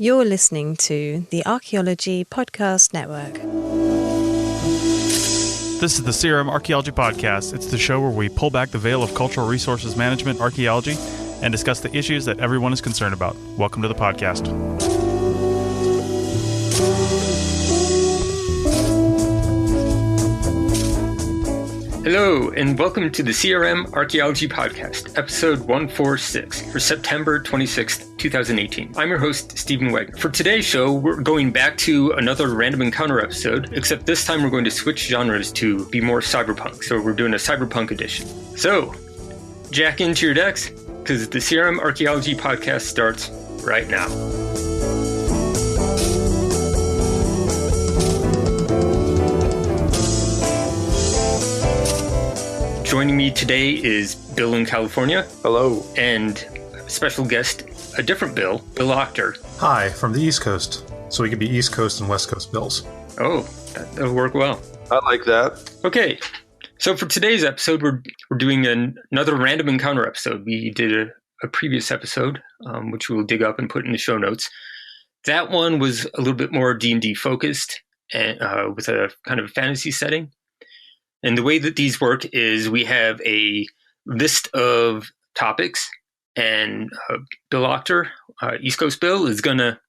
You're listening to the Archaeology Podcast Network. This is the CRM Archaeology Podcast. It's the show where we pull back the veil of cultural resources management archaeology and discuss the issues that everyone is concerned about. Welcome to the podcast. Hello, and welcome to the CRM Archaeology Podcast, episode 146 for September 26th, 2018. I'm your host, Stephen Wagner. For today's show, we're going back to another random encounter episode, except this time we're going to switch genres to be more cyberpunk. So we're doing a cyberpunk edition. So, jack into your decks, because the CRM Archaeology Podcast starts right now. Joining me today is Bill in California. Hello. And special guest, a different Bill Auchter. Hi, from the East Coast. So we could be East Coast and West Coast Bills. Oh, that'll work well. I like that. Okay, so for today's episode, we're doing another random encounter episode. We did a previous episode, which we'll dig up and put in the show notes. That one was a little bit more D&D focused and with a kind of fantasy setting. And the way that these work is we have a list of topics, and Bill Auchter, East Coast Bill, is going to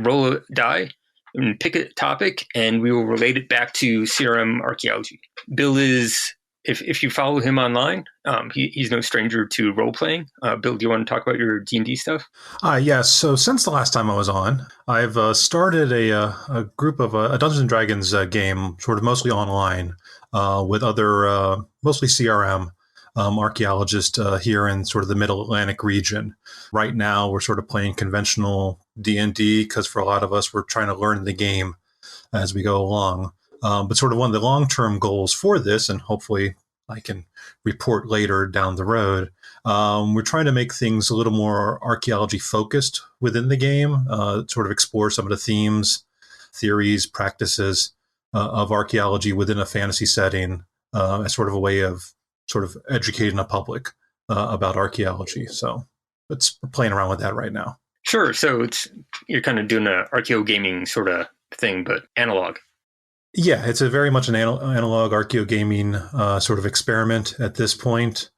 roll a die and pick a topic, and we will relate it back to CRM Archaeology. Bill is, if you follow him online, he's no stranger to role-playing. Bill, do you want to talk about your D&D stuff? Yes. So since the last time I was on, I've started a group of a Dungeons & Dragons game, sort of mostly online, with other, mostly CRM archaeologists here in sort of the Middle Atlantic region. Right now, we're sort of playing conventional D&D because for a lot of us, we're trying to learn the game as we go along. But sort of one of the long-term goals for this, and hopefully I can report later down the road, we're trying to make things a little more archaeology-focused within the game, sort of explore some of the themes, theories, practices of archaeology within a fantasy setting as sort of a way of sort of educating the public about archaeology. So we're playing around with that right now. Sure. So you're kind of doing an archeo gaming sort of thing, but analog. Yeah, it's a very much an analog archeo gaming sort of experiment at this point.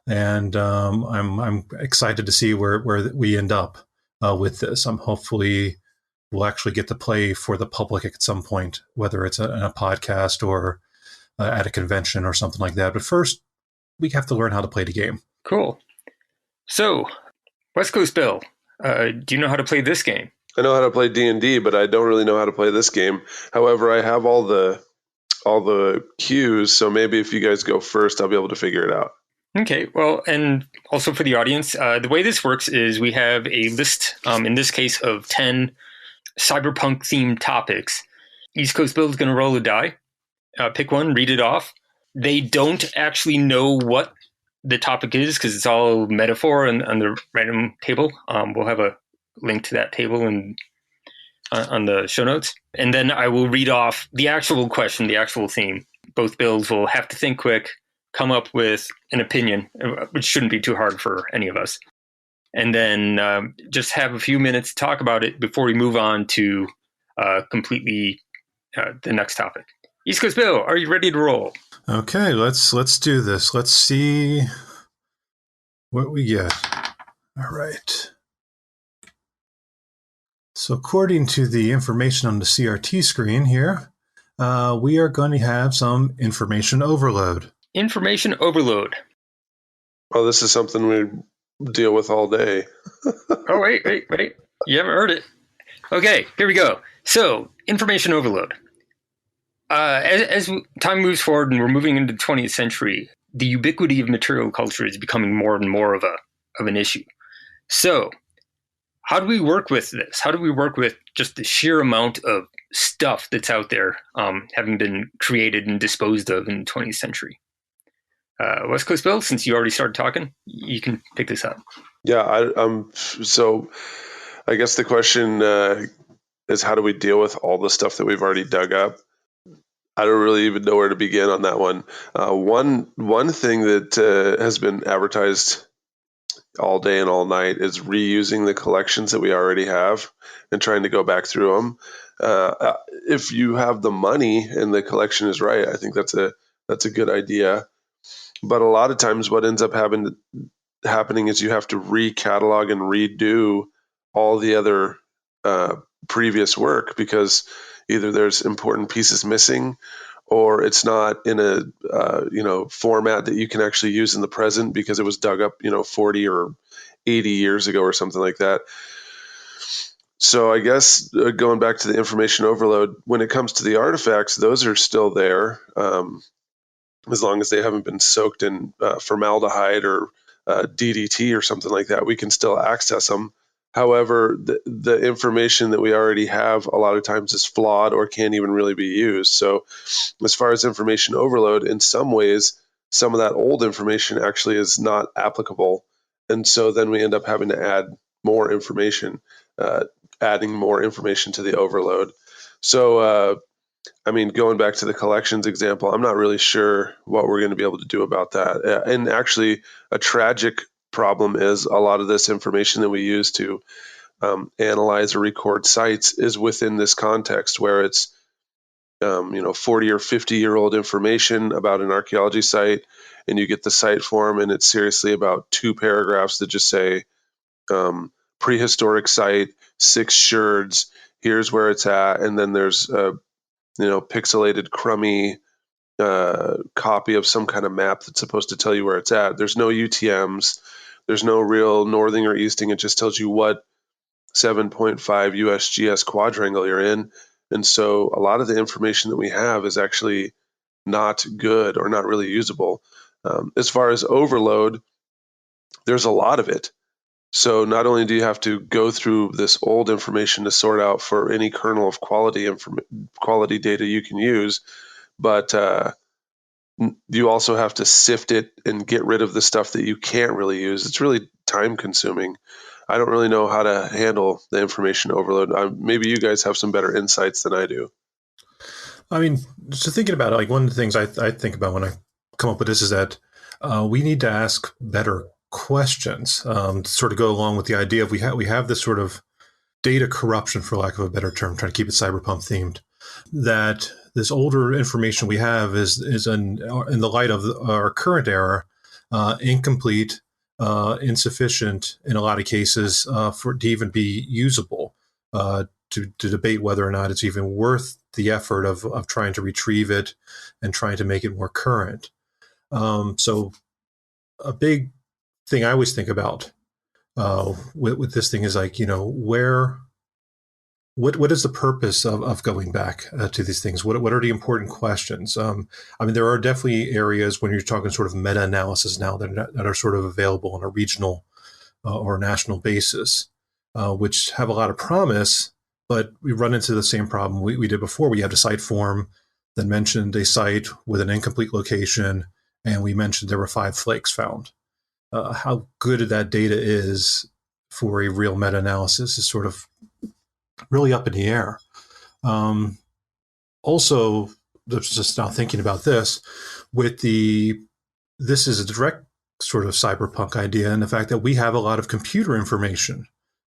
And I'm excited to see where we end up with this. Hopefully we'll actually get to play for the public at some point, whether it's in a podcast or at a convention or something like that. But first, we have to learn how to play the game. Cool. So, West Coast Bill, do you know how to play this game? I know how to play D&D, but I don't really know how to play this game. However, I have all the cues, so maybe if you guys go first, I'll be able to figure it out. Okay, well, and also for the audience, the way this works is we have a list, in this case, of 10 cyberpunk-themed topics. East Coast Bill is going to roll a die, pick one, read it off. They don't actually know what the topic is because it's all metaphor on the random table. We'll have a link to that table on the show notes. And then I will read off the actual question, the actual theme. Both Bills will have to think quick, come up with an opinion, which shouldn't be too hard for any of us. And then just have a few minutes to talk about it before we move on to completely the next topic. East Coast Bill, are you ready to roll? Okay, let's do this. Let's see what we get. All right. So according to the information on the CRT screen here, we are going to have some information overload. Information overload. Well, this is something we deal with all day. Oh, wait. You haven't heard it. Okay, here we go. So, information overload. As time moves forward and we're moving into the 20th century, the ubiquity of material culture is becoming more and more of an issue. So, how do we work with this? How do we work with just the sheer amount of stuff that's out there having been created and disposed of in the 20th century? West Coast Bill, since you already started talking, you can pick this up. Yeah, so I guess the question is how do we deal with all the stuff that we've already dug up? I don't really even know where to begin on that one. One thing that has been advertised all day and all night is reusing the collections that we already have and trying to go back through them. If you have the money and the collection is right, I think that's a good idea. But a lot of times what ends up happening is you have to recatalog and redo all the other previous work because either there's important pieces missing or it's not in a format that you can actually use in the present because it was dug up 40 or 80 years ago or something like that. So I guess going back to the information overload, when it comes to the artifacts, those are still there as long as they haven't been soaked in formaldehyde or DDT or something like that. We can still access them. However, the information that we already have a lot of times is flawed or can't even really be used. So as far as information overload, in some ways, some of that old information actually is not applicable. And so then we end up having to add more information, adding more information to the overload. So, going back to the collections example, I'm not really sure what we're going to be able to do about that. And actually, a tragic problem is a lot of this information that we use to analyze or record sites is within this context where it's 40 or 50-year-old information about an archaeology site, and you get the site form, and it's seriously about 2 paragraphs that just say prehistoric site, 6 sherds, here's where it's at, and then there's a pixelated, crummy copy of some kind of map that's supposed to tell you where it's at. There's no UTMs. There's no real northing or easting. It just tells you what 7.5 USGS quadrangle you're in. And so a lot of the information that we have is actually not good or not really usable. As far as overload, there's a lot of it. So not only do you have to go through this old information to sort out for any kernel of quality data you can use, but you also have to sift it and get rid of the stuff that you can't really use. It's really time consuming. I don't really know how to handle the information overload. Maybe you guys have some better insights than I do. I mean, so thinking about it, like one of the things I think about when I come up with this is that we need to ask better questions to sort of go along with the idea of we have this sort of data corruption, for lack of a better term, trying to keep it cyberpunk themed, that this older information we have is in the light of our current era, incomplete, insufficient in a lot of cases for it to even be usable, to debate whether or not it's even worth the effort of trying to retrieve it and trying to make it more current. So a big thing I always think about with this thing is like, what is the purpose of going back to these things? What are the important questions? There are definitely areas when you're talking sort of meta-analysis now that are sort of available on a regional or national basis, which have a lot of promise, but we run into the same problem we did before. We had a site form that mentioned a site with an incomplete location, and we mentioned there were 5 flakes found. How good that data is for a real meta-analysis is sort of really up in the air. Also, just now thinking about this, this is a direct sort of cyberpunk idea, and the fact that we have a lot of computer information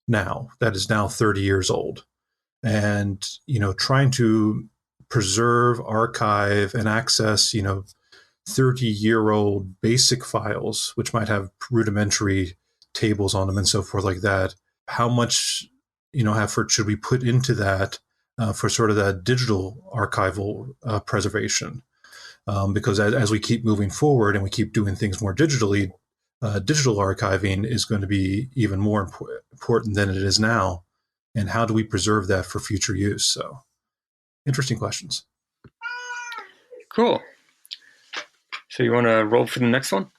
now that is now 30 years old, and trying to preserve, archive, and access 30-year-old basic files, which might have rudimentary tables on them and so forth like that. How much effort should we put into that for sort of that digital archival preservation? Because as we keep moving forward and we keep doing things more digitally, digital archiving is going to be even more important than it is now. And how do we preserve that for future use? So, interesting questions. Cool. So you want to roll for the next one?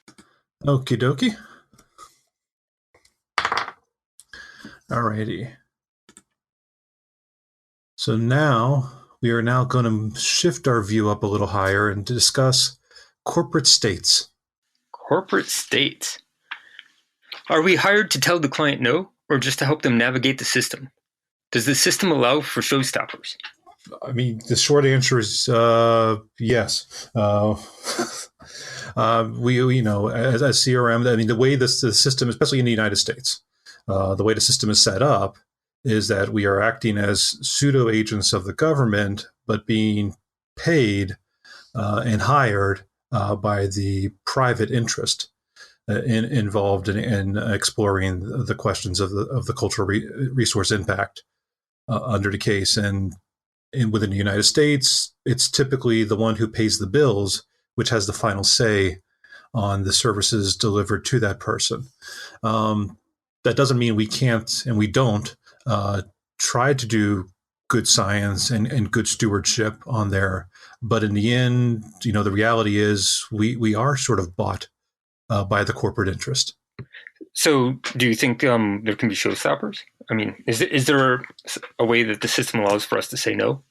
Okie dokie. Alrighty. So now we are going to shift our view up a little higher and to discuss corporate states. Corporate states. Are we hired to tell the client no, or just to help them navigate the system? Does the system allow for showstoppers? I mean, the short answer is yes. We as CRM, I mean, the way the system, especially in the United States, the way the system is set up is that we are acting as pseudo agents of the government, but being paid and hired by the private interest involved in exploring the questions of the cultural resource impact under the case. And within the United States, it's typically the one who pays the bills, which has the final say on the services delivered to that person. That doesn't mean we can't and we don't try to do good science and good stewardship on there. But in the end, the reality is we are sort of bought by the corporate interest. So do you think there can be showstoppers? I mean, is there a way that the system allows for us to say no?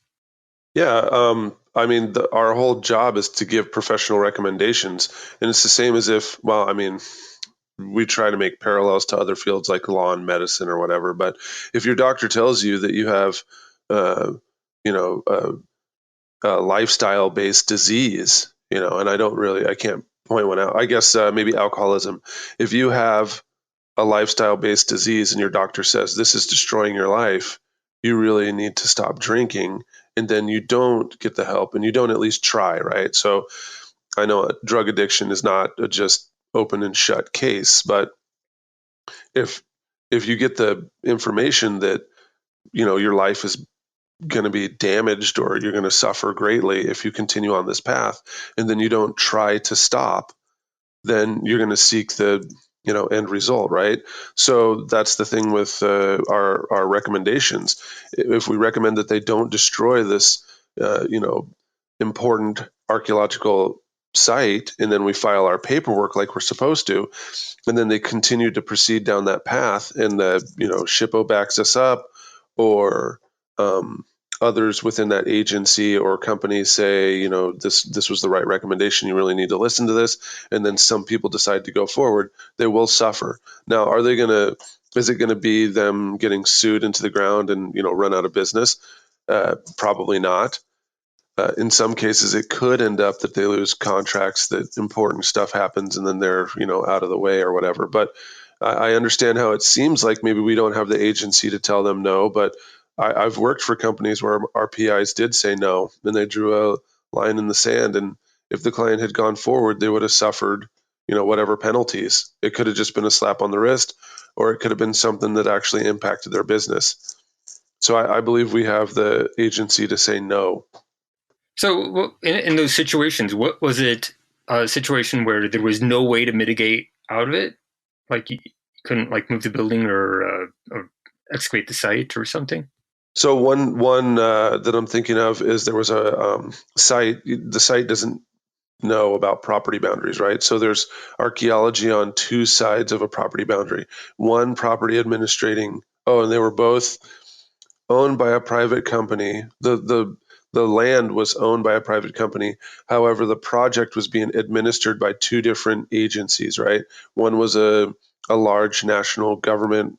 Yeah, I mean, our whole job is to give professional recommendations, and it's the same as if, well, I mean, we try to make parallels to other fields like law and medicine or whatever. But if your doctor tells you that you have, a lifestyle-based disease, and I can't point one out. I guess maybe alcoholism. If you have a lifestyle-based disease and your doctor says this is destroying your life, you really need to stop drinking, and then you don't get the help and you don't at least try, right? So I know drug addiction is not a just open and shut case, but if you get the information that your life is going to be damaged or you're going to suffer greatly if you continue on this path, and then you don't try to stop, then you're going to seek the end result, right? So that's the thing with our recommendations. If we recommend that they don't destroy this important archaeological site, and then we file our paperwork like we're supposed to, and then they continue to proceed down that path, and the SHPO backs us up, or others within that agency or company say, this was the right recommendation, you really need to listen to this, and then some people decide to go forward, they will suffer. Now, is it going to be them getting sued into the ground and run out of business? Probably not. In some cases, it could end up that they lose contracts, that important stuff happens, and then they're out of the way or whatever. But I understand how it seems like maybe we don't have the agency to tell them no, but I've worked for companies where our PIs did say no, and they drew a line in the sand. And if the client had gone forward, they would have suffered, whatever penalties. It could have just been a slap on the wrist, or it could have been something that actually impacted their business. So I believe we have the agency to say no. So in those situations, what was it? A situation where there was no way to mitigate out of it, like you couldn't move the building or excavate the site or something? So one that I'm thinking of is there was a site. The site doesn't know about property boundaries, right? So there's archaeology on two sides of a property boundary. One property administrating. Oh, and they were both owned by a private company. The land was owned by a private company. However, the project was being administered by two different agencies, right? One was a large national government,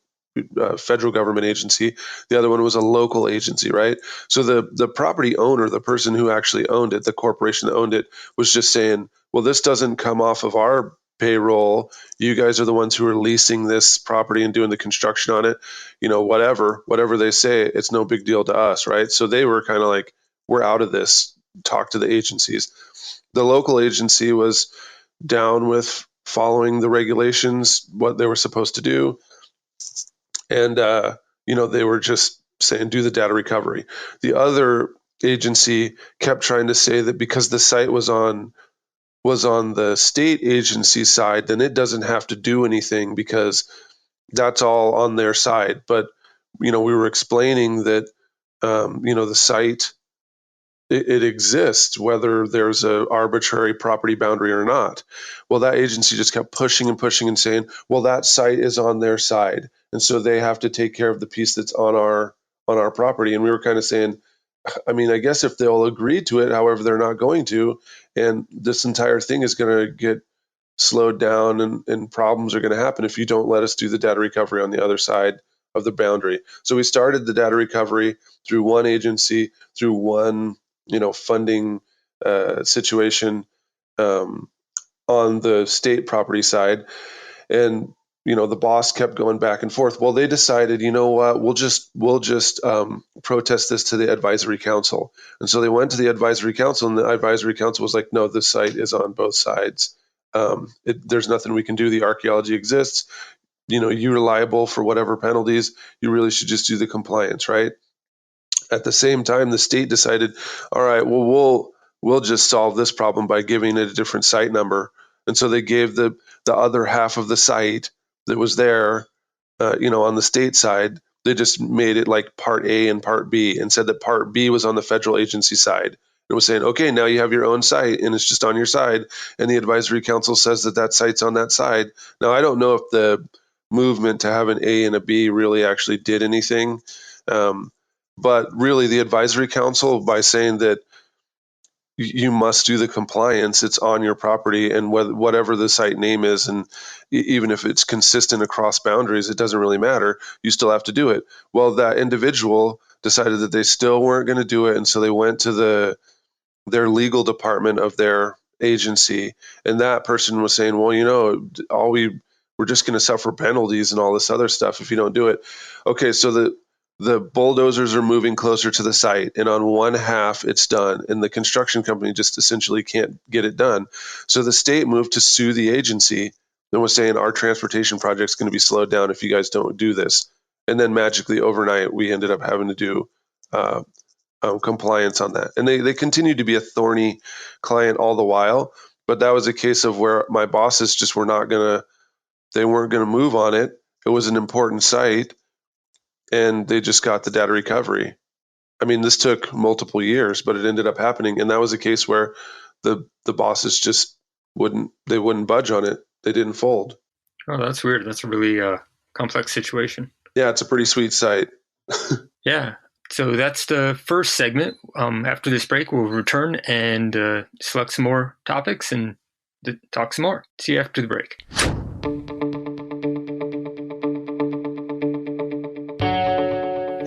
federal government agency. The other one was a local agency, right? So the property owner, the person who actually owned it, the corporation that owned it, was just saying, well, this doesn't come off of our payroll. You guys are the ones who are leasing this property and doing the construction on it. Whatever they say, it's no big deal to us, right? So they were kind of like, we're out of this. Talk to the agencies. The local agency was down with following the regulations, what they were supposed to do. And, they were just saying, do the data recovery. The other agency kept trying to say that because the site was on the state agency side, then it doesn't have to do anything because that's all on their side. But, we were explaining that, the site, it exists whether there's a arbitrary property boundary or not. Well, that agency just kept pushing and pushing and saying, well, that site is on their side, and so they have to take care of the piece that's on our property. And we were kind of saying, I mean, I guess if they'll agree to it, however, they're not going to, and this entire thing is going to get slowed down, and problems are going to happen if you don't let us do the data recovery on the other side of the boundary. So we started the data recovery through one agency, through one, funding situation on the state property side. And the boss kept going back and forth. Well, they decided, you know what, we'll just protest this to the advisory council. And so they went to the advisory council, and the advisory council was like, no, the site is on both sides. There's nothing we can do. The archaeology exists. You're liable for whatever penalties. You really should just do the compliance, right? At the same time, the state decided, all right, well, we'll just solve this problem by giving it a different site number. And so they gave the other half of the site that was there, on the state side, they just made it like Part A and Part B, and said that Part B was on the federal agency side. It was saying, okay, now you have your own site, and it's just on your side. And the advisory council says that site's on that side. Now, I don't know if the movement to have an A and a B really actually did anything. But really, the advisory council, by saying that you must do the compliance, it's on your property, and whatever the site name is, and even if it's consistent across boundaries, it doesn't really matter. You still have to do it. Well, that individual decided that they still weren't going to do it, and so they went to their legal department of their agency, and that person was saying, well, we're just going to suffer penalties and all this other stuff if you don't do it. Okay, so the bulldozers are moving closer to the site, and on one half it's done, and the construction company just essentially can't get it done. So the state moved to sue the agency and was saying, our transportation project's going to be slowed down if you guys don't do this. And then magically overnight, we ended up having to do compliance on that. And they continued to be a thorny client all the while, but that was a case of where my bosses just weren't going to move on it. It was an important site, and they just got the data recovery. I mean, this took multiple years, but it ended up happening. And that was a case where the bosses just wouldn't budge on it. They didn't fold. Oh, that's weird. That's a really complex situation. Yeah, it's a pretty sweet site. Yeah. So that's the first segment. After this break, we'll return and select some more topics and talk some more. See you after the break.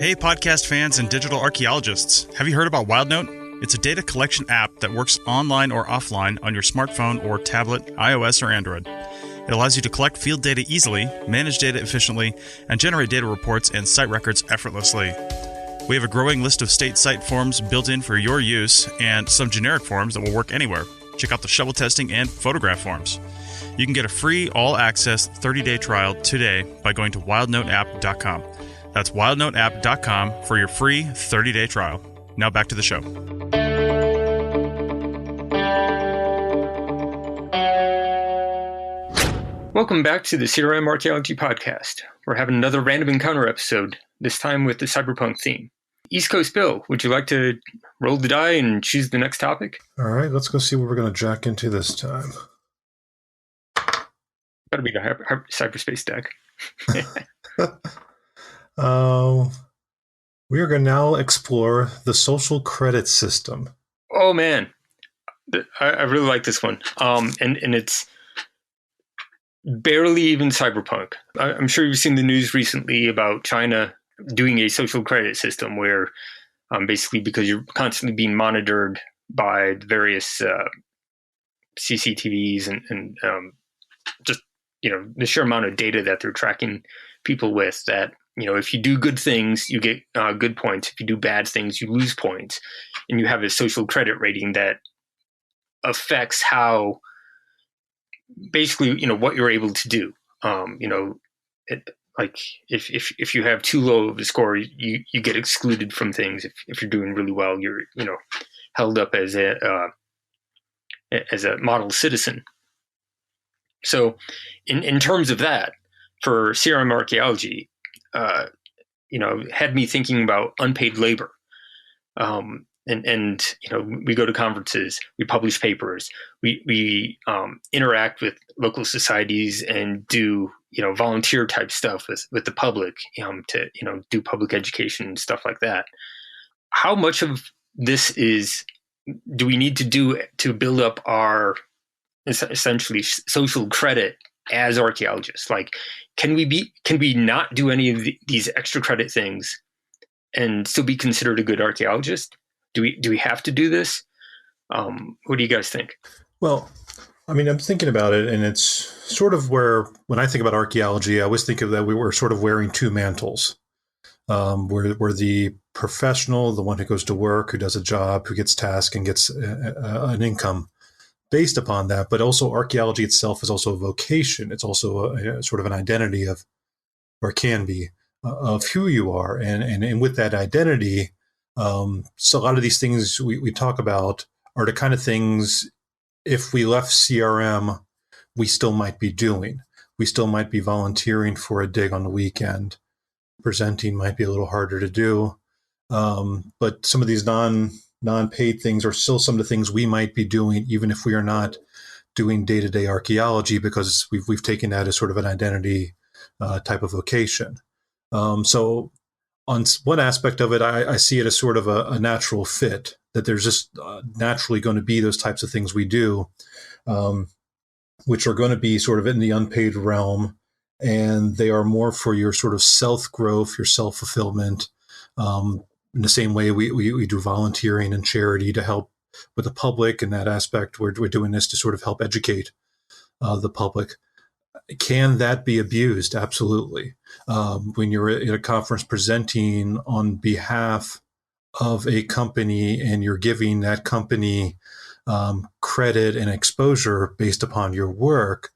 Hey, podcast fans and digital archaeologists. Have you heard about WildNote? It's a data collection app that works online or offline on your smartphone or tablet, iOS or Android. It allows you to collect field data easily, manage data efficiently, and generate data reports and site records effortlessly. We have a growing list of state site forms built in for your use, and some generic forms that will work anywhere. Check out the shovel testing and photograph forms. You can get a free all-access 30-day trial today by going to wildnoteapp.com. That's wildnoteapp.com for your free 30-day trial. Now back to the show. Welcome back to the CRM Archaeology Podcast. We're having another random encounter episode, this time with the cyberpunk theme. East Coast Bill, would you like to roll the die and choose the next topic? All right, let's go see what we're going to jack into this time. Gotta be the cyberspace deck. We are going to now explore the social credit system. Oh man, I really like this one. And it's barely even cyberpunk. I'm sure you've seen the news recently about China doing a social credit system where basically because you're constantly being monitored by the various CCTVs and just, the sheer amount of data that they're tracking people with, that, if you do good things, you get good points. If you do bad things, you lose points. And you have a social credit rating that affects how basically, what you're able to do. Like if you have too low of a score, you get excluded from things. If you're doing really well, you're, held up as a model citizen. So in terms of that, for CRM archaeology, had me thinking about unpaid labor. And we go to conferences, we publish papers, we interact with local societies and do, volunteer type stuff with the public, to, do public education and stuff like that. How much of this do we need to do to build up our essentially social credit as archaeologists? Like, can we not do any of these extra credit things and still be considered a good archaeologist? Do we have to do this? What do you guys think? Well, I mean, I'm thinking about it, and it's sort of where, when I think about archaeology, I always think of that we were sort of wearing two mantles. We're the professional, the one who goes to work, who does a job, who gets tasked and gets an income based upon that. But also archaeology itself is also a vocation. It's also a sort of an identity of, or can be, of who you are. And with that identity, so a lot of these things we talk about are the kind of things, if we left CRM, we still might be doing. We still might be volunteering for a dig on the weekend. Presenting might be a little harder to do. But some of these non-paid things are still some of the things we might be doing, even if we are not doing day-to-day archaeology, because we've taken that as sort of an identity type of vocation. So on one aspect of it, I see it as sort of a natural fit, that there's just naturally going to be those types of things we do, which are going to be sort of in the unpaid realm, and they are more for your sort of self-growth, your self-fulfillment. In the same way we do volunteering and charity to help with the public. In that aspect, we're doing this to sort of help educate the public. Can that be abused? Absolutely. When you're at a conference presenting on behalf of a company and you're giving that company credit and exposure based upon your work,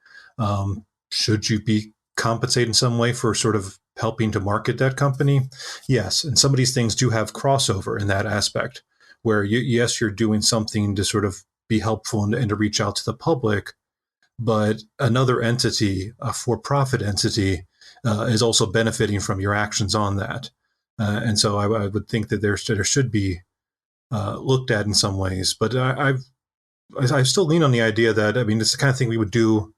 should you be compensated in some way for sort of helping to market that company? Yes. And some of these things do have crossover in that aspect, where yes, you're doing something to sort of be helpful and to reach out to the public, but another entity, a for-profit entity, is also benefiting from your actions on that. And so I would think that there should be looked at in some ways. But I still lean on the idea that, I mean, it's the kind of thing we would do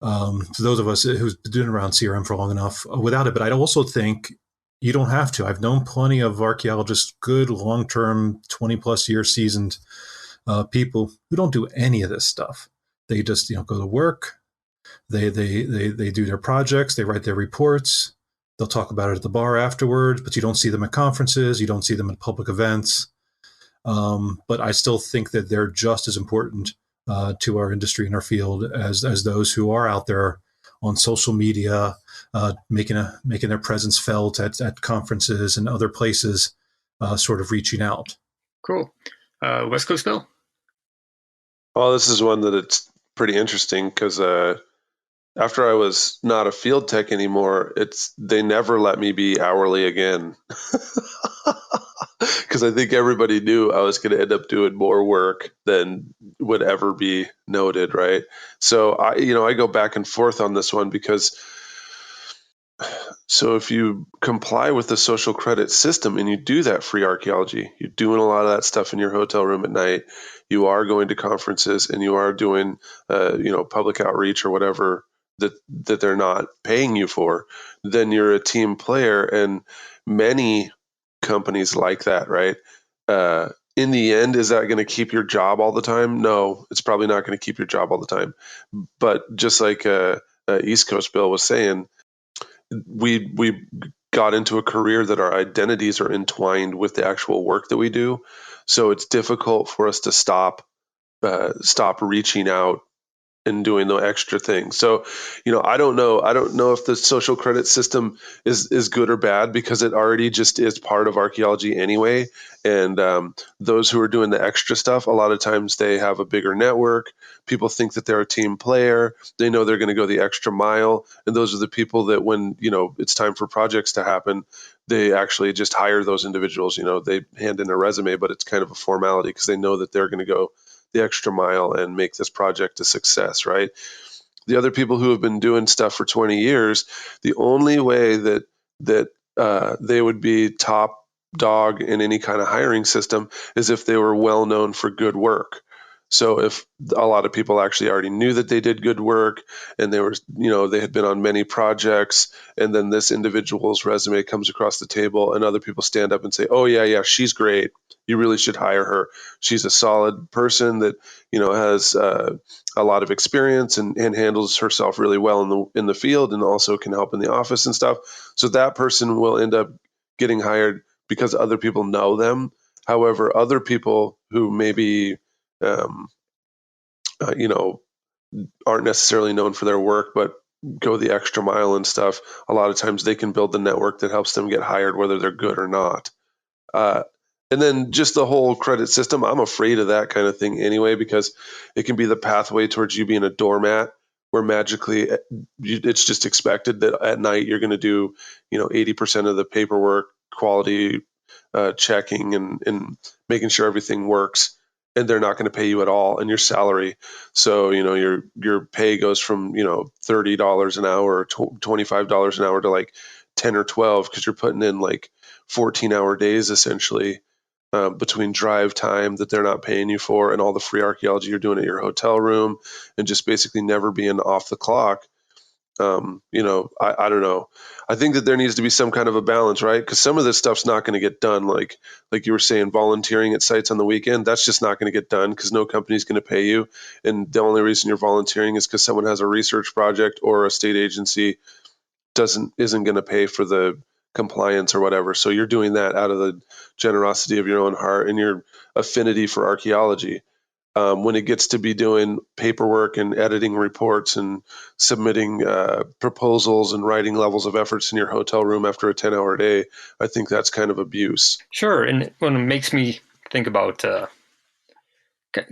to those of us who's been doing around CRM for long enough without it. But I also think you don't have to. I've known plenty of archaeologists, good long-term, 20-plus year seasoned people who don't do any of this stuff. They just go to work. They do their projects. They write their reports. They'll talk about it at the bar afterwards, but you don't see them at conferences. You don't see them at public events. But I still think that they're just as important to our industry and our field as those who are out there on social media, making their presence felt at conferences and other places, sort of reaching out. Cool. West Coast Bill? Well, this is one that it's pretty interesting because after I was not a field tech anymore, they never let me be hourly again. Because I think everybody knew I was going to end up doing more work than would ever be noted, right? So I go back and forth on this one because, so if you comply with the social credit system and you do that free archaeology, you're doing a lot of that stuff in your hotel room at night, you are going to conferences and you are doing public outreach or whatever that they're not paying you for, then you're a team player. And many companies like that, right? In the end, is that going to keep your job all the time? No, it's probably not going to keep your job all the time. But just like East Coast Bill was saying, we got into a career that our identities are entwined with the actual work that we do. So it's difficult for us to stop reaching out and doing the extra things. So, I don't know if the social credit system is good or bad, because it already just is part of archaeology anyway. And those who are doing the extra stuff, a lot of times they have a bigger network. People think that they're a team player. They know they're going to go the extra mile. And those are the people that when, it's time for projects to happen, they actually just hire those individuals. They hand in a resume, but it's kind of a formality because they know that they're going to go the extra mile and make this project a success, right? The other people who have been doing stuff for 20 years, the only way that they would be top dog in any kind of hiring system is if they were well known for good work. So if a lot of people actually already knew that they did good work and they were, they had been on many projects, and then this individual's resume comes across the table and other people stand up and say, oh yeah, she's great. You really should hire her. She's a solid person that, has a lot of experience and handles herself really well in the field, and also can help in the office and stuff. So that person will end up getting hired because other people know them. However, other people who maybe um, aren't necessarily known for their work, but go the extra mile and stuff, a lot of times they can build the network that helps them get hired, whether they're good or not. And then just the whole credit system, I'm afraid of that kind of thing anyway, because it can be the pathway towards you being a doormat, where magically it's just expected that at night you're going to do, 80% of the paperwork, quality checking, and making sure everything works, and they're not going to pay you at all in your salary. So your pay goes from $30 an hour or $25 an hour to like 10 or 12, because you're putting in like 14-hour days essentially, between drive time that they're not paying you for, and all the free archaeology you're doing at your hotel room, and just basically never being off the clock. I don't know. I think that there needs to be some kind of a balance, right? Because some of this stuff's not going to get done. Like you were saying, volunteering at sites on the weekend, that's just not going to get done because no company's going to pay you. And the only reason you're volunteering is because someone has a research project, or a state agency isn't going to pay for the compliance or whatever. So you're doing that out of the generosity of your own heart and your affinity for archaeology. When it gets to be doing paperwork and editing reports and submitting proposals and writing levels of efforts in your hotel room after a 10-hour day, I think that's kind of abuse. Sure. And when it makes me think about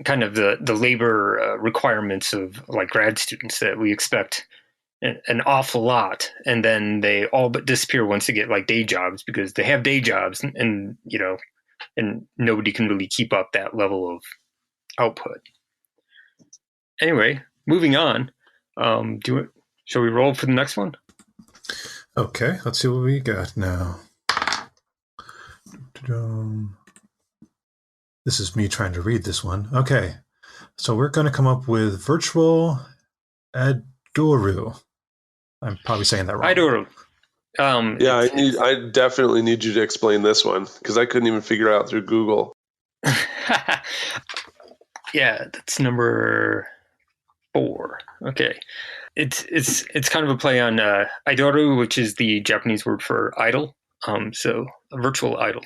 kind of the labor requirements of like grad students, that we expect an awful lot, and then they all but disappear once they get like day jobs, because they have day jobs, and nobody can really keep up that level of output. Anyway, moving on. Shall we roll for the next one? Okay, let's see what we got now. This is me trying to read this one. Okay, so we're going to come up with virtual Adoru. I'm probably saying that wrong. Adoru. I definitely need you to explain this one, because I couldn't even figure it out through Google. Yeah, that's number 4. Okay. It's kind of a play on Aidoru, which is the Japanese word for idol. So a virtual idol.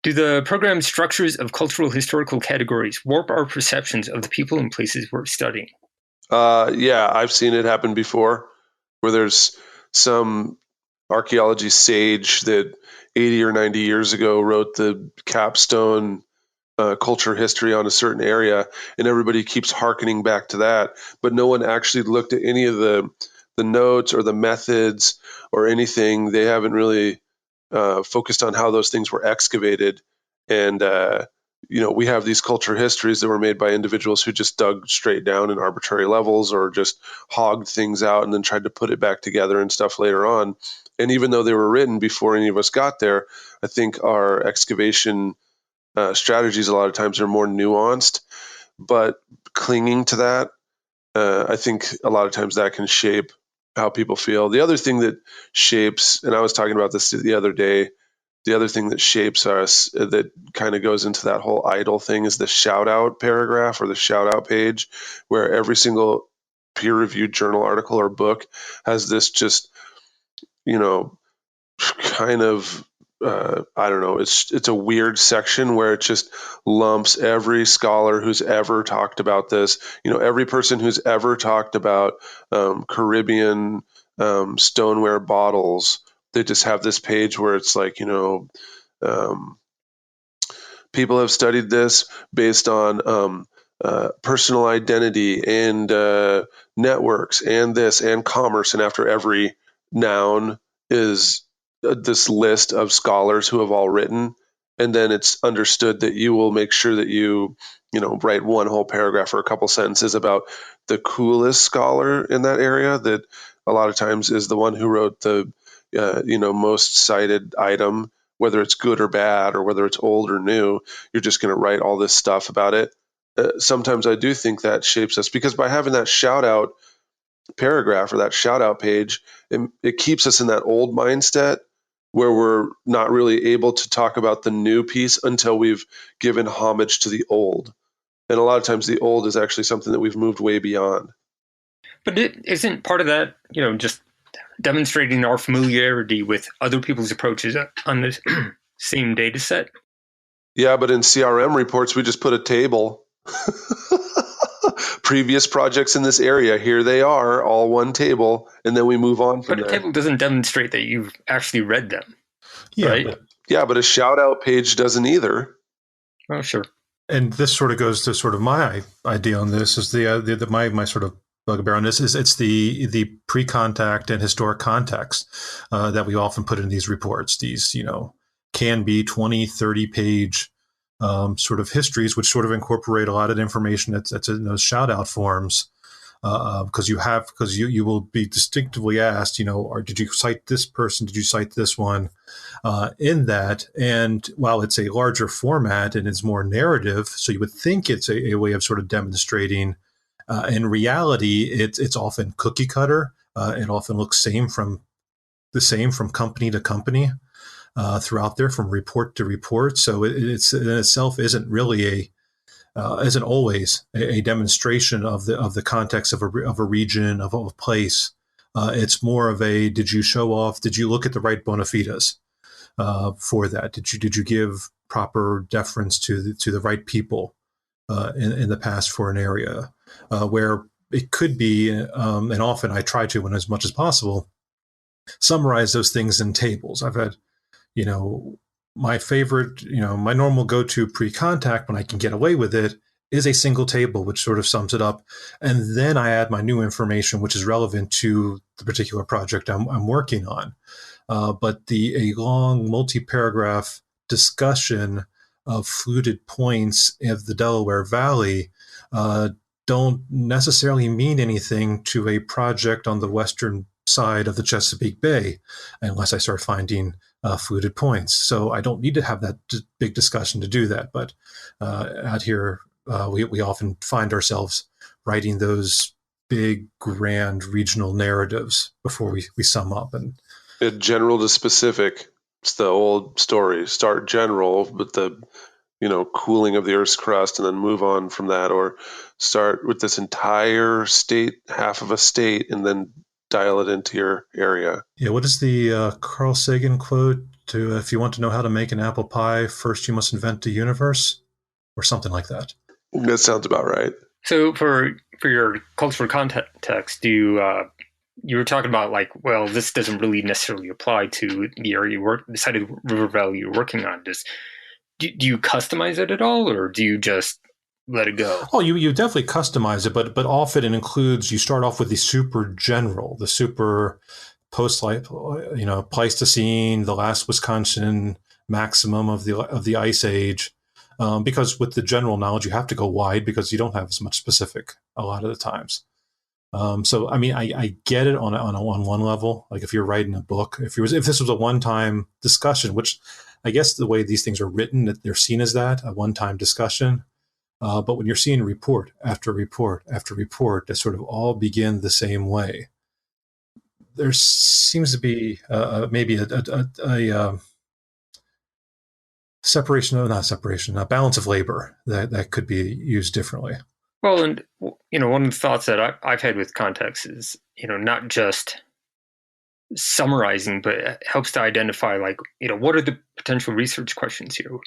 Do the program's structures of cultural historical categories warp our perceptions of the people and places we're studying? Yeah, I've seen it happen before, where there's some archaeology sage that 80 or 90 years ago wrote the capstone culture history on a certain area, and everybody keeps hearkening back to that, but no one actually looked at any of the notes or the methods or anything. They haven't really focused on how those things were excavated. And we have these culture histories that were made by individuals who just dug straight down in arbitrary levels, or just hogged things out and then tried to put it back together and stuff later on. And even though they were written before any of us got there, I think our excavation strategies a lot of times are more nuanced. But clinging to that, I think a lot of times that can shape how people feel. The other thing that shapes, and I was talking about this the other day, the other thing that shapes us, that kind of goes into that whole idol thing, is the shout out paragraph or the shout out page, where every single peer reviewed journal article or book has this just, kind of, I don't know, it's a weird section where it just lumps every scholar who's ever talked about this, every person who's ever talked about Caribbean stoneware bottles. They just have this page where it's like, people have studied this based on personal identity and networks and this and commerce. And after every noun is this list of scholars who have all written. And then it's understood that you will make sure that you write one whole paragraph or a couple sentences about the coolest scholar in that area, that a lot of times is the one who wrote the most cited item whether it's good or bad or whether it's old or new. You're just going to write all this stuff about it. Sometimes I do think that shapes us, because by having that shout out paragraph or that shout out page, it keeps us in that old mindset where we're not really able to talk about the new piece until we've given homage to the old. And a lot of times the old is actually something that we've moved way beyond. But isn't part of that, just demonstrating our familiarity with other people's approaches on this same data set? Yeah, but in CRM reports, we just put a table. Previous projects in this area, here they are, all one table, and then we move on from there. But a table doesn't demonstrate that you've actually read them. Yeah, right? But a shout-out page doesn't either. Oh, sure. And this sort of goes to sort of my idea on this, is my sort of bugbear on this is it's the pre-contact and historic context that we often put in these reports. These, can be 20, 30-page sort of histories, which sort of incorporate a lot of information that's in those shout-out forms, because you will be distinctively asked, or did you cite this person? Did you cite this one in that? And while it's a larger format and it's more narrative, so you would think it's a way of sort of demonstrating. In reality, it's often cookie cutter. It often looks the same from company to company. Throughout there, from report to report, so it's in itself isn't really isn't always a demonstration of the context of a region, of a place. It's more of a, did you show off? Did you look at the right bona fides for that? Did you give proper deference to the right people in the past for an area where it could be, and often I try to, when as much as possible, summarize those things in tables. I've had my favorite, my normal go-to pre-contact when I can get away with it is a single table, which sort of sums it up. And then I add my new information, which is relevant to the particular project I'm working on. But a long multi-paragraph discussion of fluted points of the Delaware Valley don't necessarily mean anything to a project on the western side of the Chesapeake Bay, unless I start finding fluted points. So I don't need to have that big discussion to do that. But out here, we often find ourselves writing those big, grand regional narratives before we sum up. And general to specific, it's the old story. Start general with the cooling of the Earth's crust, and then move on from that, or start with this entire state, half of a state, and then dial it into your area. Yeah, what is the Carl Sagan quote? If you want to know how to make an apple pie, first you must invent the universe, or something like that. That sounds about right. So for your cultural context, you were talking about this doesn't really necessarily apply to the area the side of the river valley you're working on. Do you customize it at all, or do you just let it go? Oh, you definitely customize it, but often it includes, you start off with the super general, the super Pleistocene, the last Wisconsin maximum of the ice age, because with the general knowledge you have to go wide because you don't have as much specific a lot of the times. So I mean, I get it on one level. Like if you're writing a book, if this was a one-time discussion, which I guess the way these things are written, that they're seen as that, a one-time discussion. But when you're seeing report after report after report that sort of all begin the same way, there seems to be maybe a a balance of labor that could be used differently. Well, and one of the thoughts that I've had with context is not just summarizing, but it helps to identify what are the potential research questions here.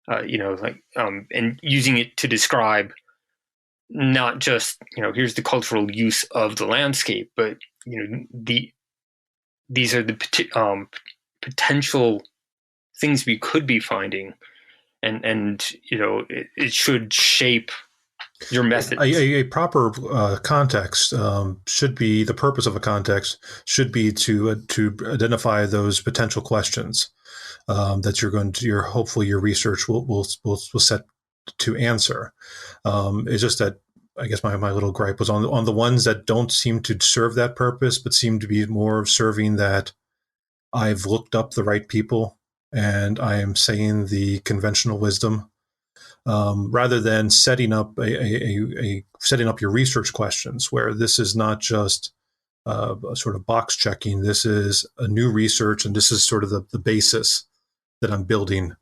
And using it to describe not just, here's the cultural use of the landscape, but, these are the potential things we could be finding. And it should shape your method. A proper context should be, the purpose of a context should be to identify those potential questions that hopefully your research will set to answer. It's just that I guess my little gripe was on the ones that don't seem to serve that purpose, but seem to be more serving that I've looked up the right people and I am saying the conventional wisdom, rather than setting up setting up your research questions, where this is not just a sort of box checking. This is a new research, and this is sort of the basis that I'm building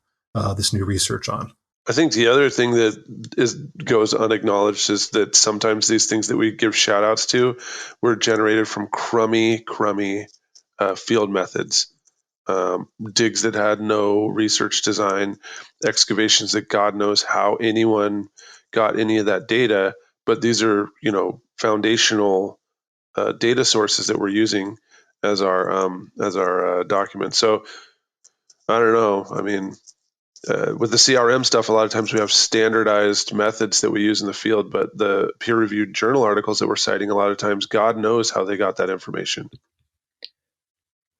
this new research on. I think the other thing that goes unacknowledged is that sometimes these things that we give shout outs to were generated from crummy field methods. Digs that had no research design, excavations that God knows how anyone got any of that data. But these are, foundational data sources that we're using as our documents. So I don't know. I mean, with the CRM stuff, a lot of times we have standardized methods that we use in the field, but the peer-reviewed journal articles that we're citing, a lot of times, God knows how they got that information.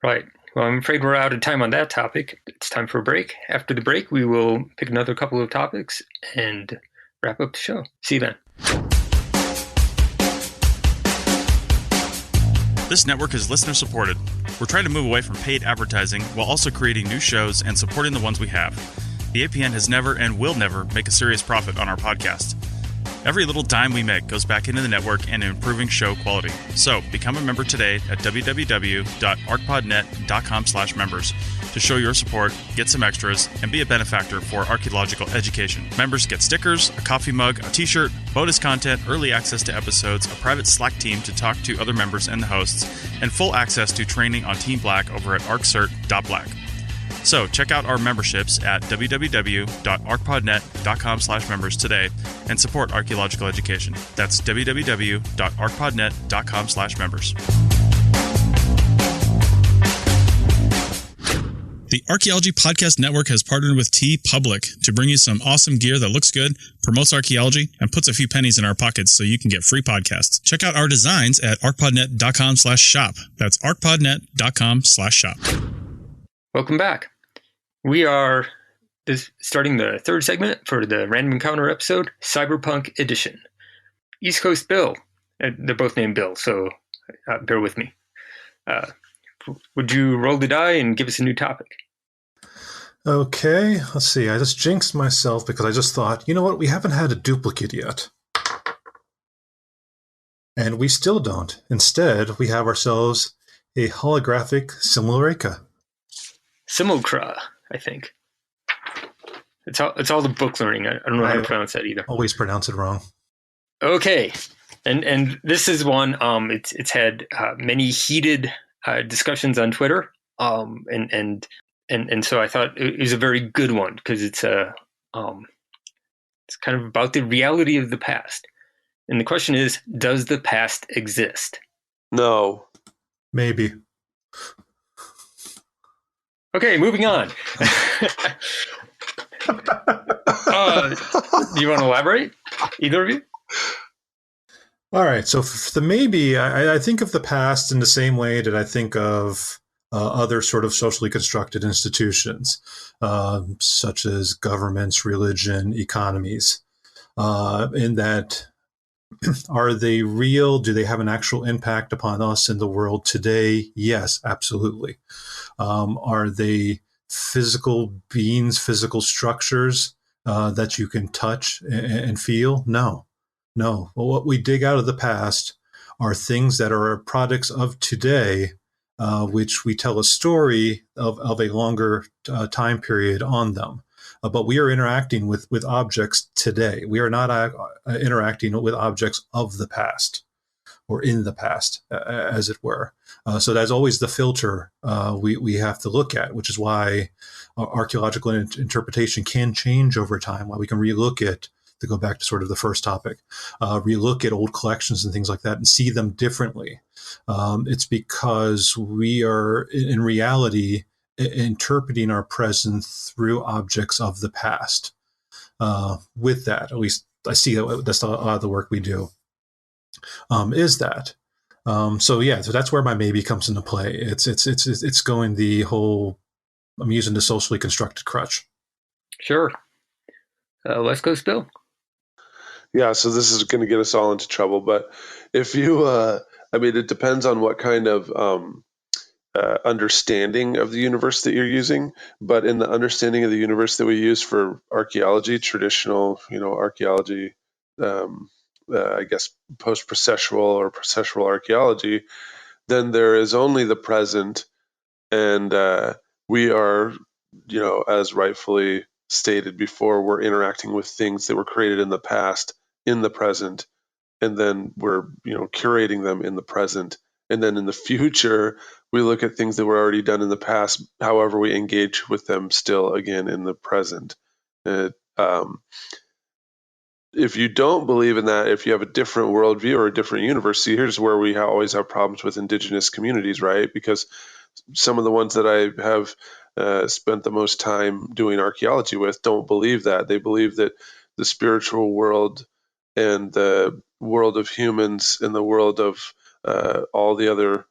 Right. Well, I'm afraid we're out of time on that topic. It's time for a break. After the break, we will pick another couple of topics and wrap up the show. See you then. This network is listener supported. We're trying to move away from paid advertising while also creating new shows and supporting the ones we have. The APN has never and will never make a serious profit on our podcast. Every little dime we make goes back into the network and improving show quality. So become a member today at www.archpodnet.com/members to show your support, get some extras, and be a benefactor for archaeological education. Members get stickers, a coffee mug, a t-shirt, bonus content, early access to episodes, a private Slack team to talk to other members and the hosts, and full access to training on Team Black over at arccert.black. So check out our memberships at www.archpodnet.com/members today and support archaeological education. That's www.archpodnet.com/members. The Archaeology Podcast Network has partnered with TeePublic to bring you some awesome gear that looks good, promotes archaeology, and puts a few pennies in our pockets so you can get free podcasts. Check out our designs at archpodnet.com/shop. That's archpodnet.com/shop. Welcome back. We are starting the third segment for the Random Encounter episode, Cyberpunk Edition. East Coast Bill. They're both named Bill, so bear with me. Would you roll the die and give us a new topic? Okay, let's see. I just jinxed myself because I just thought, you know what? We haven't had a duplicate yet. And we still don't. Instead, we have ourselves a holographic simulacra. Simulacra, I think. It's all the book learning. I don't know how to pronounce that either. Always pronounce it wrong. Okay, and this is one. It's had many heated discussions on Twitter. And so I thought it was a very good one because it's kind of about the reality of the past. And the question is, does the past exist? No. Maybe. Okay, moving on. Do you want to elaborate? Either of you? All right. So for the maybe, I think of the past in the same way that I think of other sort of socially constructed institutions, such as governments, religion, economies, in that are they real? Do they have an actual impact upon us in the world today? Yes, absolutely. Are they physical beings, physical structures that you can touch and feel? No. Well, what we dig out of the past are things that are products of today, which we tell a story of a longer time period on them. But we are interacting with objects today. We are not interacting with objects of the past or in the past, as it were. So that's always the filter we have to look at, which is why archaeological interpretation can change over time, why we can relook at, to go back to sort of the first topic, relook at old collections and things like that and see them differently. It's because we are, in reality, interpreting our present through objects of the past. With that, at least I see that's a lot of the work we do. Is that so that's where my maybe comes into play. It's going the whole, I'm using the socially constructed crutch. Sure. West Coast Bill. Yeah, so this is going to get us all into trouble, but if you it depends on what kind of understanding of the universe that you're using, but in the understanding of the universe that we use for archaeology, traditional, archaeology, I guess post-processual or processual archaeology, then there is only the present, and we are, as rightfully stated before, we're interacting with things that were created in the past in the present, and then we're curating them in the present, and then in the future we look at things that were already done in the past, however we engage with them still again in the present. If you don't believe in that, if you have a different worldview or a different universe, see, here's where we always have problems with indigenous communities, right? Because some of the ones that I have spent the most time doing archaeology with don't believe that. They believe that the spiritual world and the world of humans and the world of all the other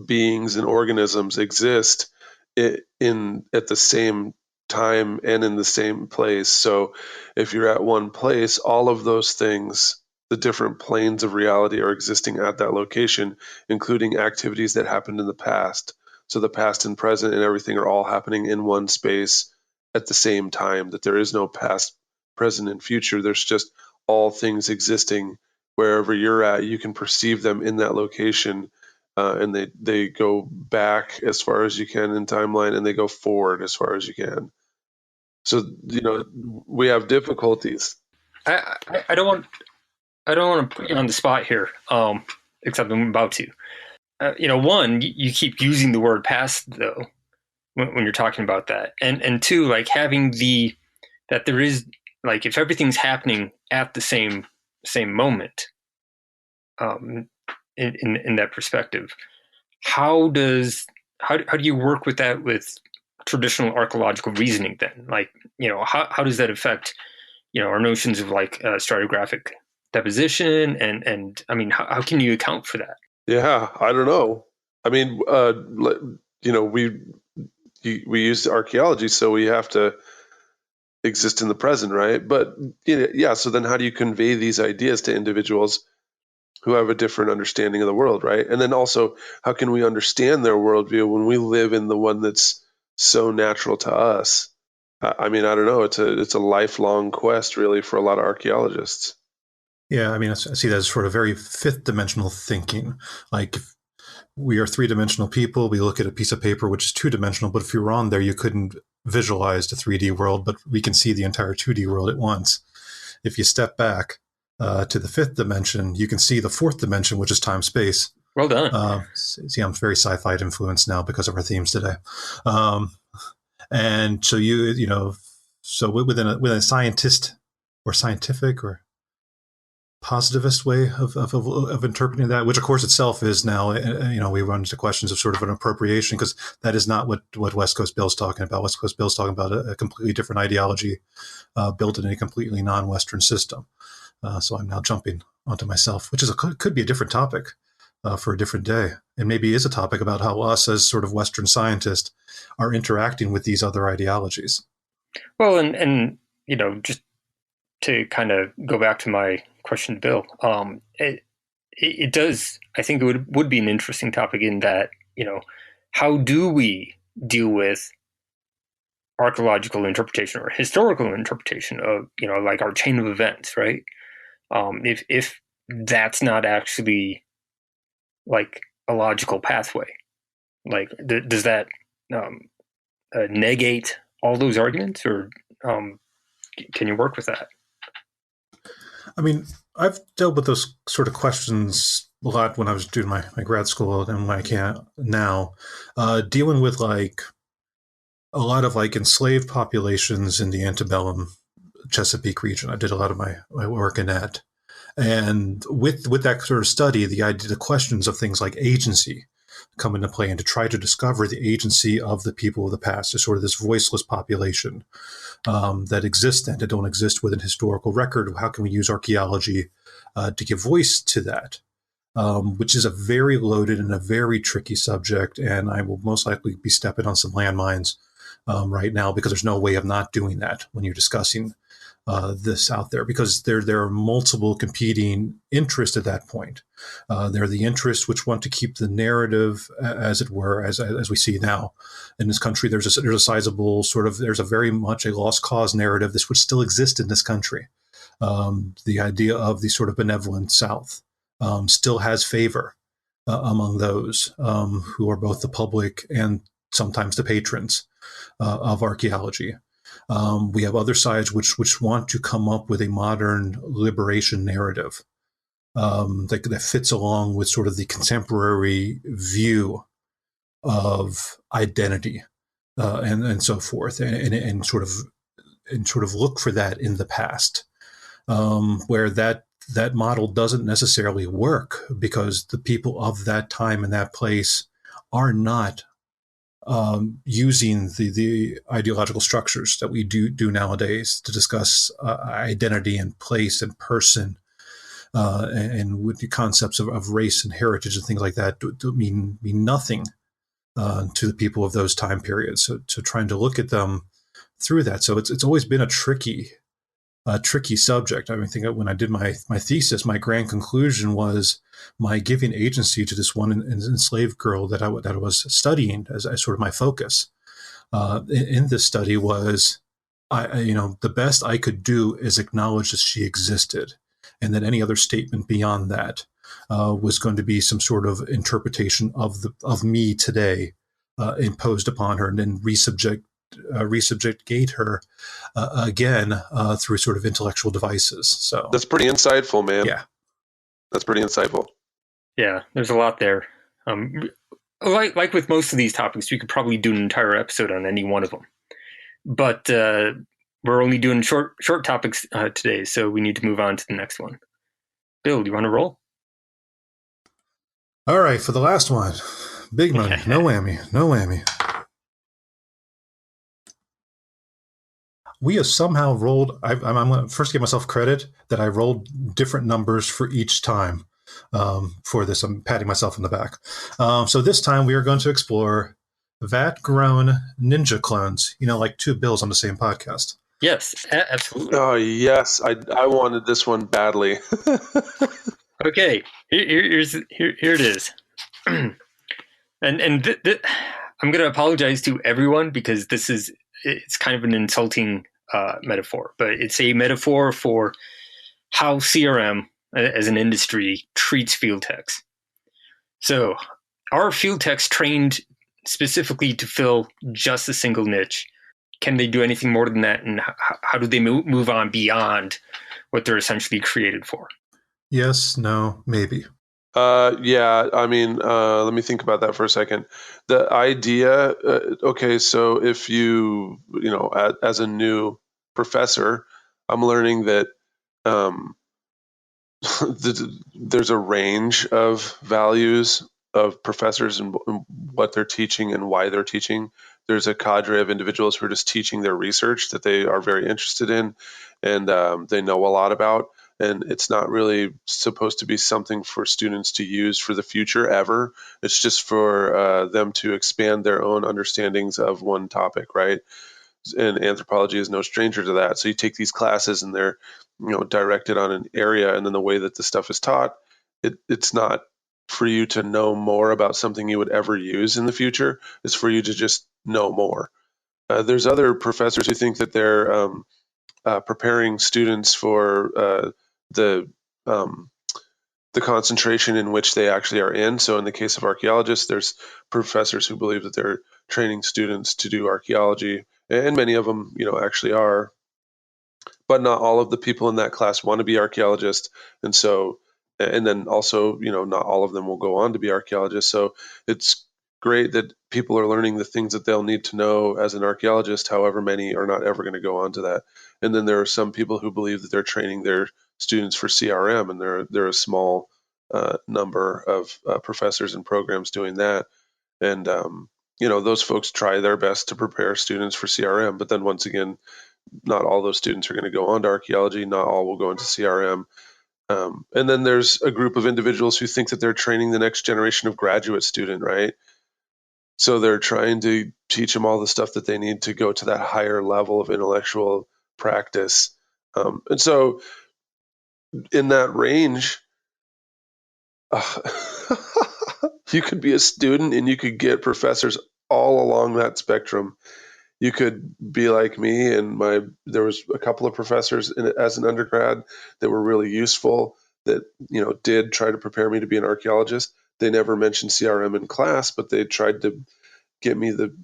beings and organisms exist at the same time and in the same place. So if you're at one place, all of those things, the different planes of reality, are existing at that location, including activities that happened in the past. So the past and present and everything are all happening in one space at the same time, that there is no past, present, and future. There's just all things existing wherever you're at. You can perceive them in that location, and they go back as far as you can in timeline, and they go forward as far as you can. So we have difficulties. I don't want to put you on the spot here, except I'm about to. One, you keep using the word past though when you're talking about that, and two, like having that there is, like, if everything's happening at the same moment, in that perspective, how do you work with that with traditional archaeological reasoning then? Like, how does that affect our notions of like stratigraphic deposition, and I mean, how can you account for that? Yeah, I don't know. I mean, we use archaeology, so we have to exist in the present, right? But yeah, so then how do you convey these ideas to individuals who have a different understanding of the world, right? And then also, how can we understand their worldview when we live in the one that's so natural to us? I mean, I don't know. It's a lifelong quest, really, for a lot of archaeologists. Yeah, I mean, I see that as sort of very fifth dimensional thinking. Like, if we are three-dimensional people, we look at a piece of paper which is two-dimensional, but if you were on there, you couldn't visualize the 3D world, but we can see the entire 2D world at once. If you step back to the fifth dimension, you can see the fourth dimension, which is time-space. Well done. See, I'm very sci-fi influenced now because of our themes today. And so so within a scientist or scientific or positivist way of interpreting that, which of course itself is now, we run into questions of sort of an appropriation, because that is not what West Coast Bill's talking about. West Coast Bill's talking about a completely different ideology built in a completely non-Western system. So I'm now jumping onto myself, which could be a different topic for a different day, and maybe is a topic about how us as sort of Western scientists are interacting with these other ideologies. Well, and just to kind of go back to my question to Bill, it does, I think it would be an interesting topic in that, how do we deal with archaeological interpretation or historical interpretation of, like our chain of events, right? If that's not actually like a logical pathway, like does that negate all those arguments, or can you work with that? I mean, I've dealt with those sort of questions a lot when I was doing my grad school, and when I can now, dealing with like a lot of like enslaved populations in the antebellum Chesapeake region. I did a lot of my work in that. And with that sort of study, the questions of things like agency come into play, and to try to discover the agency of the people of the past, is sort of this voiceless population that exists and that don't exist within historical record. How can we use archaeology to give voice to that? Which is a very loaded and a very tricky subject, and I will most likely be stepping on some landmines right now, because there's no way of not doing that when you're discussing this out there, because there are multiple competing interests at that point. There are the interests which want to keep the narrative, as it were, as we see now in this country. There's a sizable there's a very much a lost cause narrative. This would still exist in this country. The idea of the sort of benevolent South still has favor among those who are both the public and sometimes the patrons of archaeology. We have other sides which want to come up with a modern liberation narrative that fits along with sort of the contemporary view of identity and so forth, and sort of look for that in the past, where that model doesn't necessarily work, because the people of that time and that place are not using the ideological structures that we do nowadays to discuss identity and place and person, and with the concepts of race and heritage and things like that do mean nothing to the people of those time periods. So trying to look at them through that. So it's always been a tricky subject. I mean, I think when I did my thesis, my grand conclusion was my giving agency to this one enslaved girl that I was studying as sort of my focus in this study was, the best I could do is acknowledge that she existed, and that any other statement beyond that was going to be some sort of interpretation of me today imposed upon her, and then resubjugate her again through sort of intellectual devices. So that's pretty insightful, man. Yeah, that's pretty insightful. Yeah, there's a lot there. Like with most of these topics, we could probably do an entire episode on any one of them. But we're only doing short topics today, so we need to move on to the next one. Bill, do you want to roll? All right, for the last one. Big money. No whammy. We have somehow rolled. I'm going to first give myself credit that I rolled different numbers for each time for this. I'm patting myself on the back. So this time we are going to explore vat-grown ninja clones, like two Bills on the same podcast. Yes, absolutely. Oh, yes. I wanted this one badly. Okay, here it is. I'm going to apologize to everyone, because it's kind of an insulting metaphor, but it's a metaphor for how CRM as an industry treats field techs. So our field techs trained specifically to fill just a single niche. Can they do anything more than that? And how do they move on beyond what they're essentially created for? Yes, no, maybe. Yeah, I mean, let me think about that for a second. The idea, okay, so if as a new professor, I'm learning that there's a range of values of professors and what they're teaching and why they're teaching. There's a cadre of individuals who are just teaching their research that they are very interested in and they know a lot about. And it's not really supposed to be something for students to use for the future ever. It's just for them to expand their own understandings of one topic, right? And anthropology is no stranger to that. So you take these classes and they're, directed on an area, and then the way that the stuff is taught, it's not for you to know more about something you would ever use in the future. It's for you to just know more. There's other professors who think that they're preparing students for the concentration in which they actually are in. So in the case of archaeologists, there's professors who believe that they're training students to do archaeology, and many of them, actually are. But not all of the people in that class want to be archaeologists, and then also, not all of them will go on to be archaeologists. So it's great that people are learning the things that they'll need to know as an archaeologist. However, many are not ever going to go on to that. And then there are some people who believe that they're training their students for CRM, and there are a small number of professors and programs doing that. And those folks try their best to prepare students for CRM, but then once again, not all those students are going to go on to archaeology. Not all will go into CRM. And then there's a group of individuals who think that they're training the next generation of graduate student, right? So they're trying to teach them all the stuff that they need to go to that higher level of intellectual practice. And so in that range, you could be a student and you could get professors all along that spectrum. You could be like me, and there was a couple of professors as an undergrad that were really useful, that did try to prepare me to be an archaeologist. They never mentioned CRM in class, but they tried to get me the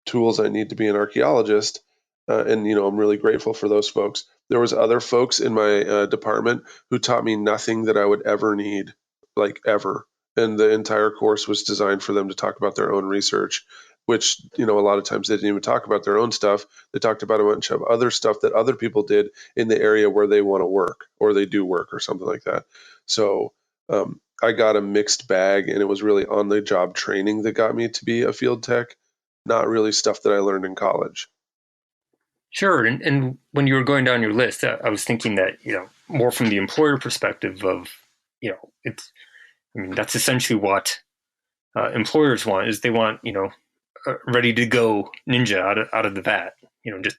tools I need to be an archaeologist. And I'm really grateful for those folks. There was other folks in my department who taught me nothing that I would ever need, like ever. And the entire course was designed for them to talk about their own research, which a lot of times they didn't even talk about their own stuff. They talked about a bunch of other stuff that other people did in the area where they want to work, or they do work, or something like that. So I got a mixed bag, and it was really on-the-job training that got me to be a field tech, not really stuff that I learned in college. Sure. And when you were going down your list, I was thinking that, more from the employer perspective of, that's essentially what employers want, is they want, ready to go ninja out of the vat, just,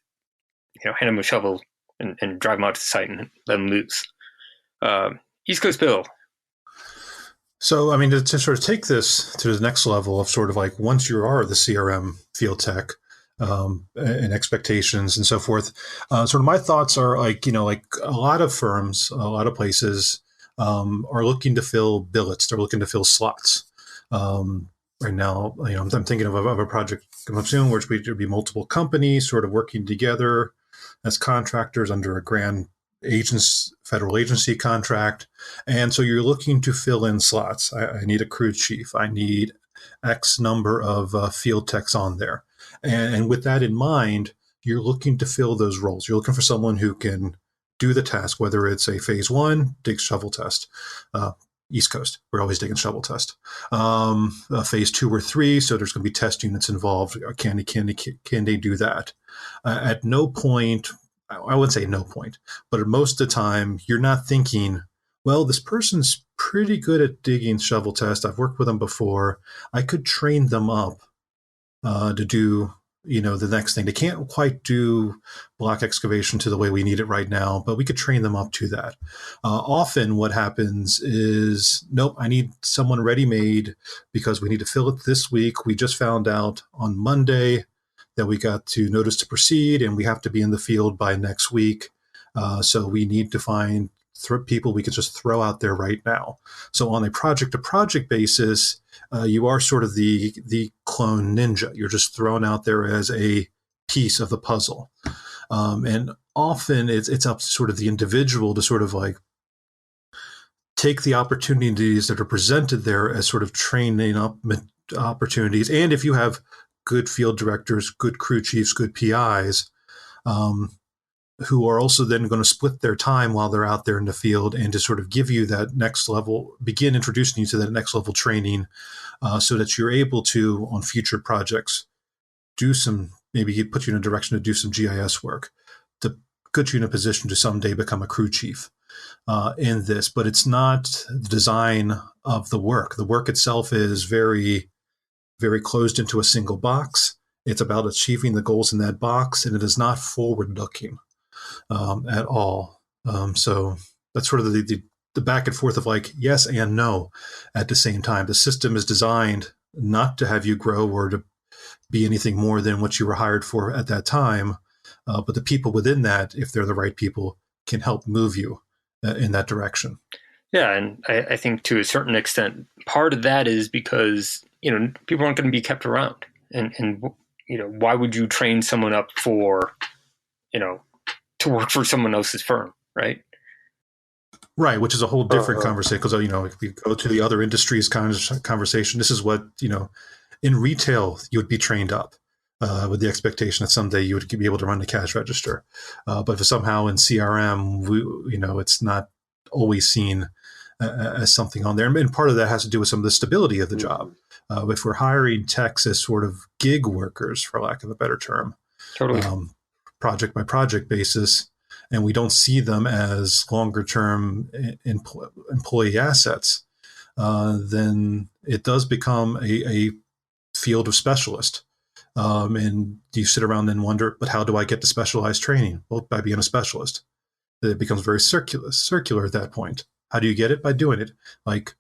hand them a shovel and drive them out to the site and let them loose. East Coast Bill. So, to sort of take this to the next level of sort of like, once you are the CRM field tech, and expectations and so forth. Sort of my thoughts are like a lot of firms, a lot of places are looking to fill billets. They're looking to fill slots. Right now, I'm thinking of a project coming up soon, which would be multiple companies sort of working together as contractors under a grand federal agency contract. And so you're looking to fill in slots. I need a crew chief. I need X number of field techs on there. And with that in mind, you're looking to fill those roles. You're looking for someone who can do the task, whether it's a phase 1, dig shovel test. East Coast, we're always digging shovel test. Phase 2 or 3, so there's going to be test units involved. Can they do that? At no point, I wouldn't say no point, but most of the time, you're not thinking, well, this person's pretty good at digging shovel test. I've worked with them before. I could train them up to do, the next thing. They can't quite do block excavation to the way we need it right now, but we could train them up to that. Often what happens is, nope, I need someone ready-made because we need to fill it this week. We just found out on Monday that we got to notice to proceed and we have to be in the field by next week. So we need to find people we could just throw out there right now. So on a project-to-project basis, you are sort of the clone ninja. You're just thrown out there as a piece of the puzzle. And often it's up to sort of the individual to sort of like take the opportunities that are presented there as sort of training up opportunities. And if you have good field directors, good crew chiefs, good PIs, who are also then going to split their time while they're out there in the field and to sort of give you that next level, begin introducing you to that next level training so that you're able to, on future projects, maybe put you in a direction to do some GIS work, to put you in a position to someday become a crew chief in this. But it's not the design of the work. The work itself is very, very closed into a single box. It's about achieving the goals in that box, and it is not forward-looking at all. So that's sort of the back and forth of like yes and no at the same time. The system is designed not to have you grow or to be anything more than what you were hired for at that time. But the people within that, if they're the right people, can help move you in that direction. Yeah, and I think to a certain extent, part of that is because, people aren't going to be kept around. And why would you train someone up for, to work for someone else's firm, right? Right, which is a whole different conversation because, if we go to the other industries conversation, this is what, in retail, you would be trained up with the expectation that someday you would be able to run the cash register. But if somehow in CRM, it's not always seen as something on there. And part of that has to do with some of the stability of the job. If we're hiring techs as sort of gig workers, for lack of a better term, totally. Project by project basis, and we don't see them as longer term employee assets, then it does become a field of specialist. And you sit around and wonder, but how do I get the specialized training? Well, by being a specialist. It becomes very circular at that point. How do you get it? By doing it. Like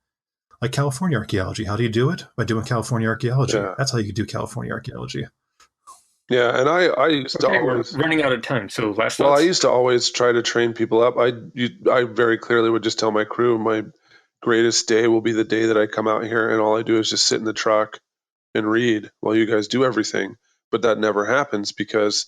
California archaeology. How do you do it? By doing California archaeology. Yeah. That's how you do California archaeology. Yeah, and I used to always... We're running out of time, so last Well, thoughts. I used to always try to train people up. I very clearly would just tell my crew, my greatest day will be the day that I come out here and all I do is just sit in the truck and read while you guys do everything. But that never happens because,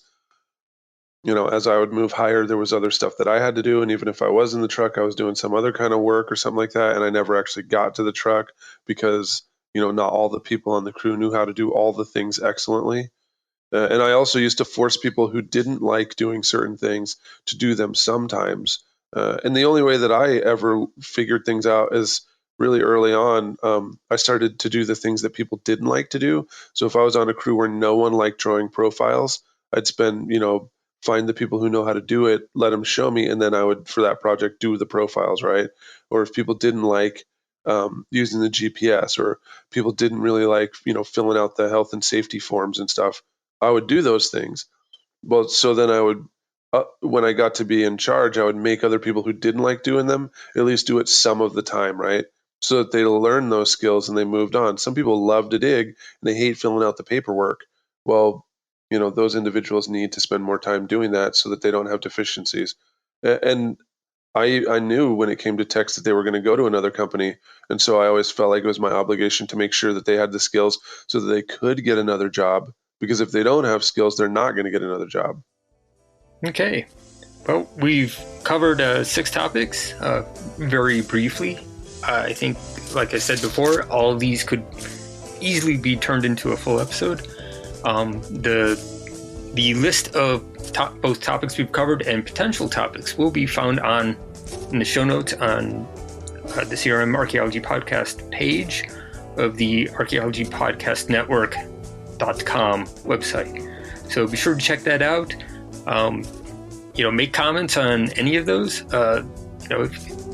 as I would move higher, there was other stuff that I had to do. And even if I was in the truck, I was doing some other kind of work or something like that. And I never actually got to the truck because, not all the people on the crew knew how to do all the things excellently. And I also used to force people who didn't like doing certain things to do them sometimes. And the only way that I ever figured things out is really early on. I started to do the things that people didn't like to do. So if I was on a crew where no one liked drawing profiles, I'd spend, find the people who know how to do it, let them show me, and then I would, for that project, do the profiles, right? Or if people didn't like using the GPS, or people didn't really like, filling out the health and safety forms and stuff, I would do those things. Well, so then I would, when I got to be in charge, I would make other people who didn't like doing them at least do it some of the time, right? So that they learn those skills and they moved on. Some people love to dig and they hate filling out the paperwork. Well, those individuals need to spend more time doing that so that they don't have deficiencies. And I knew when it came to techs that they were going to go to another company. And so I always felt like it was my obligation to make sure that they had the skills so that they could get another job. Because if they don't have skills, they're not going to get another job. Okay. Well, we've covered 6 topics very briefly. I think, like I said before, all of these could easily be turned into a full episode. The list of both topics we've covered and potential topics will be found in the show notes on the CRM Archaeology Podcast page of the Archaeology Podcast Network.com website. So be sure to check that out. Make comments on any of those.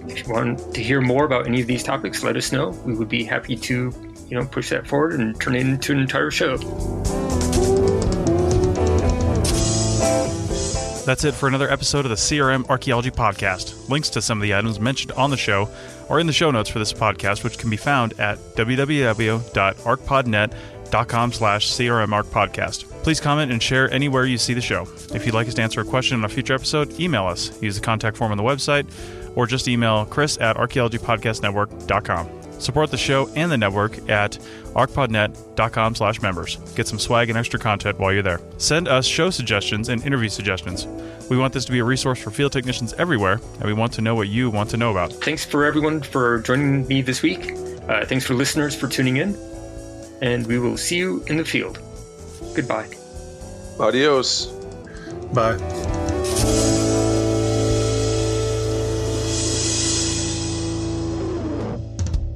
If you want to hear more about any of these topics, let us know. We would be happy to, push that forward and turn it into an entire show. That's it for another episode of the CRM Archaeology Podcast. Links to some of the items mentioned on the show are in the show notes for this podcast, which can be found at www.arcpodnet.com/CRMArcPodcast. Please comment and share anywhere you see the show. If you'd like us to answer a question on a future episode, email us. Use the contact form on the website, or just email chris@archaeologypodcastnetwork.com. Support the show and the network at arcpodnet.com/members. Get some swag and extra content while you're there. Send us show suggestions and interview suggestions. We want this to be a resource for field technicians everywhere, and we want to know what you want to know about. Thanks for everyone for joining me this week. Thanks for listeners for tuning in, and we will see you in the field. Goodbye. Adios. Bye.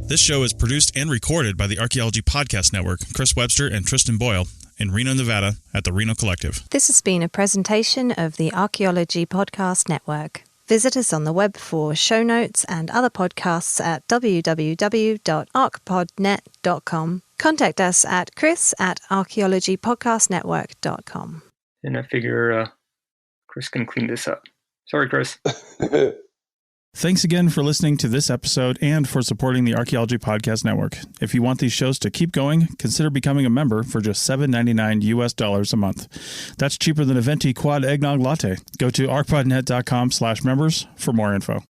This show is produced and recorded by the Archaeology Podcast Network, Chris Webster and Tristan Boyle, in Reno, Nevada, at the Reno Collective. This has been a presentation of the Archaeology Podcast Network. Visit us on the web for show notes and other podcasts at www.arcpodnet.com. Contact us at chris@archaeologypodcastnetwork.com. And I figure Chris can clean this up. Sorry, Chris. Thanks again for listening to this episode and for supporting the Archaeology Podcast Network. If you want these shows to keep going, consider becoming a member for just $7.99 a month. That's cheaper than a venti quad eggnog latte. Go to arcpodnet.com/members for more info.